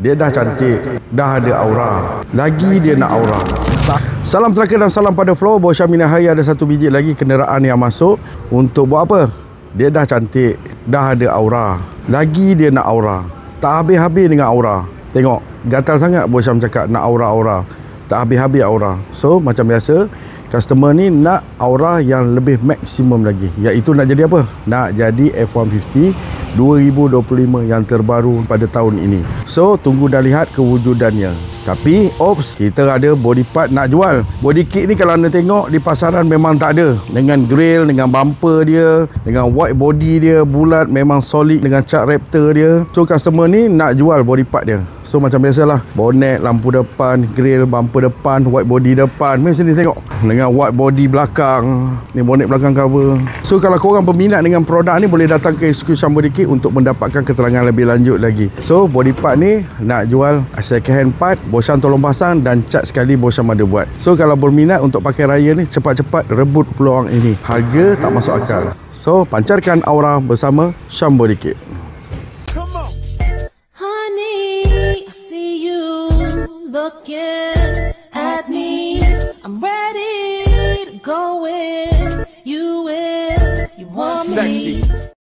Dia dah cantik, dah ada aura, lagi dia nak aura. Salam terakhir dan salam pada flow. Bos Syamina hari ada satu biji lagi kenderaan yang masuk. Untuk buat apa? Dia dah cantik, dah ada aura, lagi dia nak aura. Tak habis-habis dengan aura. Tengok, gatal sangat Bos Syam cakap nak aura-aura. Tak habis-habis aura. So macam biasa, customer ni nak aura yang lebih maksimum lagi, iaitu nak jadi apa? Nak jadi F150 2025 yang terbaru pada tahun ini. So tunggu dan lihat kewujudannya. Tapi ops, kita ada body part nak jual. Body kit ni kalau anda tengok di pasaran memang tak ada. Dengan grill, dengan bumper dia, dengan white body dia bulat, memang solid dengan cat Raptor dia. So customer ni nak jual body part dia. So macam biasalah, bonnet, lampu depan, grill, bumper depan, white body depan. Mari sini tengok. Dengan white body belakang. Ni bonnet belakang cover. So kalau korang berminat dengan produk ni, boleh datang ke Execution Body Kit untuk mendapatkan keterangan lebih lanjut lagi. So body part ni nak jual second hand part, Bos Syam tolong pasang dan cat sekali Bos Syam ada buat. So kalau berminat untuk pakai raya ni, cepat-cepat rebut peluang ini. Harga tak masuk akal. So pancarkan aura bersama Syam Body Kit. Looking at me, I'm ready to go in. You will, you want me. Sexy.